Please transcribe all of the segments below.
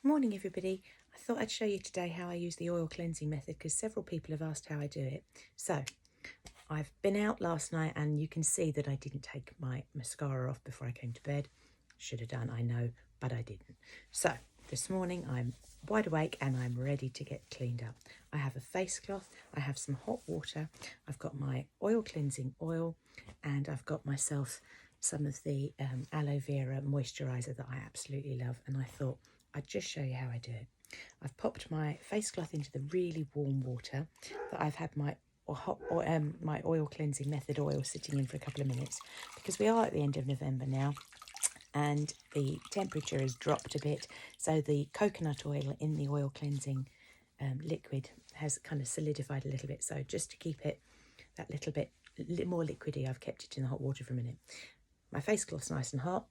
Morning everybody. I thought I'd show you today how I use the oil cleansing method because several people have asked how I do it. So I've been out last night and you can see that I didn't take my mascara off before I came to bed. Should have done, I know, but I didn't. So this morning I'm wide awake and I'm ready to get cleaned up. I have a face cloth, I have some hot water, I've got my oil cleansing oil, and I've got myself some of the aloe vera moisturiser that I absolutely love, and I thought I'd just show you how I do it. I've popped my face cloth into the really warm water that I've had my my oil cleansing method oil sitting in for a couple of minutes because we are at the end of November now and the temperature has dropped a bit, so the coconut oil in the oil cleansing liquid has kind of solidified a little bit. So just to keep it that little bit more liquidy, I've kept it in the hot water for a minute. My face cloth's nice and hot.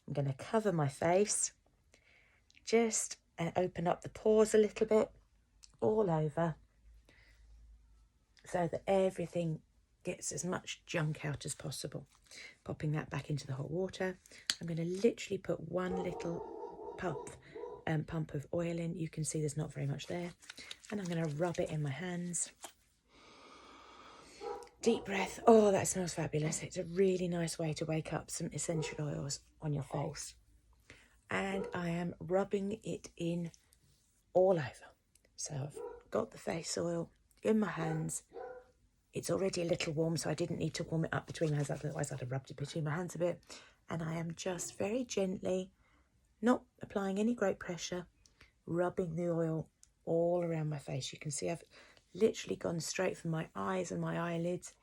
I'm going to cover my face just and open up the pores a little bit all over so that everything gets as much junk out as possible. Popping that back into the hot water. I'm going to literally put one little pump of oil in. You can see there's not very much there. And I'm going to rub it in my hands. Deep breath. Oh, that smells fabulous. It's a really nice way to wake up some essential oils on your face. And I am rubbing it in all over. So I've got the face oil in my hands. It's already a little warm, so I didn't need to warm it up between my hands, otherwise I'd have rubbed it between my hands a bit. And I am just very gently, not applying any great pressure, rubbing the oil all around my face. You can see I've literally gone straight from my eyes and my eyelids.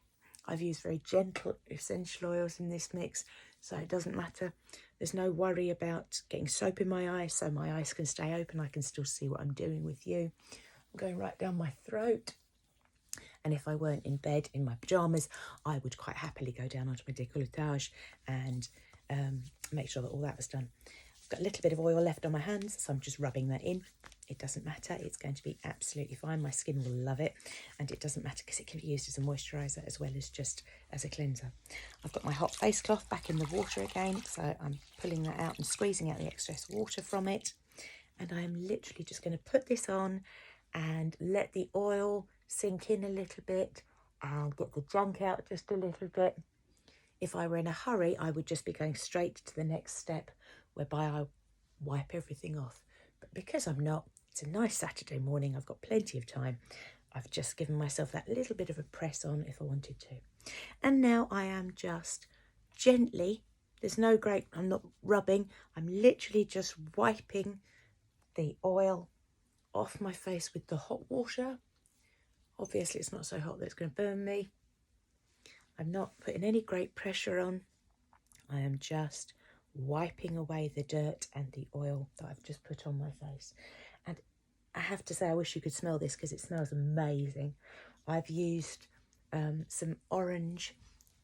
I've used very gentle essential oils in this mix, so it doesn't matter. There's no worry about getting soap in my eyes, so my eyes can stay open. I can still see what I'm doing with you. I'm going right down my throat. And if I weren't in bed in my pyjamas, I would quite happily go down onto my décolletage and make sure that all that was done. I've got a little bit of oil left on my hands, so I'm just rubbing that in. It doesn't matter. It's going to be absolutely fine. My skin will love it. And it doesn't matter because it can be used as a moisturiser as well as just as a cleanser. I've got my hot face cloth back in the water again, so I'm pulling that out and squeezing out the excess water from it. And I am literally just going to put this on and let the oil sink in a little bit and get the junk out just a little bit. If I were in a hurry, I would just be going straight to the next step whereby I wipe everything off. But because I'm not, it's a nice Saturday morning, I've got plenty of time. I've just given myself that little bit of a press on if I wanted to. And now I am just gently, I'm not rubbing, I'm literally just wiping the oil off my face with the hot water. Obviously it's not so hot that it's going to burn me. I'm not putting any great pressure on. I am just wiping away the dirt and the oil that I've just put on my face. And I have to say, I wish you could smell this because it smells amazing. I've used some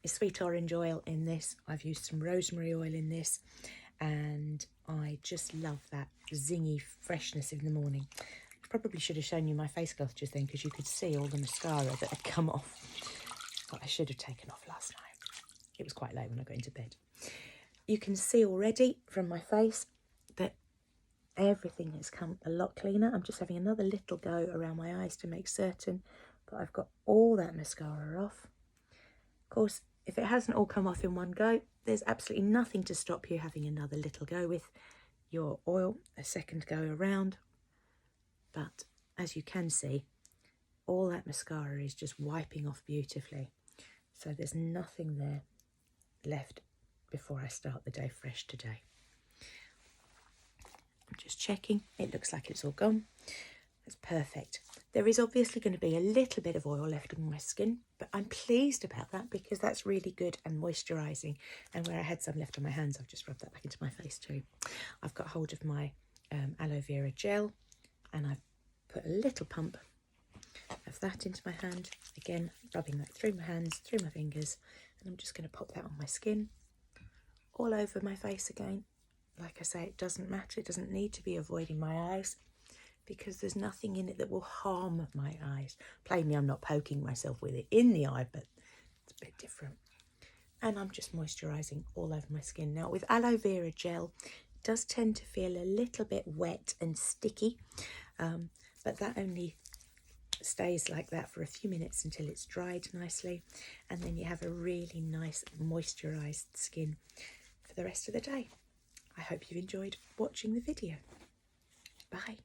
sweet orange oil in this. I've used some rosemary oil in this. And I just love that zingy freshness in the morning. Probably should have shown you my face cloth just then because you could see all the mascara that had come off, but I should have taken off last night. It was quite late when I got into bed. You can see already from my face that everything has come a lot cleaner. I'm just having another little go around my eyes to make certain that I've got all that mascara off. Of course, if it hasn't all come off in one go, there's absolutely nothing to stop you having another little go with your oil, a second go around. But as you can see, all that mascara is just wiping off beautifully. So there's nothing there left before I start the day fresh today. I'm just checking. It looks like it's all gone. That's perfect. There is obviously going to be a little bit of oil left on my skin, but I'm pleased about that because that's really good and moisturising. And where I had some left on my hands, I've just rubbed that back into my face too. I've got hold of my aloe vera gel, and I've put a little pump of that into my hand. Again, rubbing that through my hands, through my fingers, and I'm just going to pop that on my skin, all over my face again. Like I say, it doesn't matter. It doesn't need to be avoiding my eyes because there's nothing in it that will harm my eyes. Plainly, I'm not poking myself with it in the eye, but it's a bit different. And I'm just moisturising all over my skin. Now, with aloe vera gel, does tend to feel a little bit wet and sticky, but that only stays like that for a few minutes until it's dried nicely, and then you have a really nice moisturized skin for the rest of the day. I hope you've enjoyed watching the video. Bye.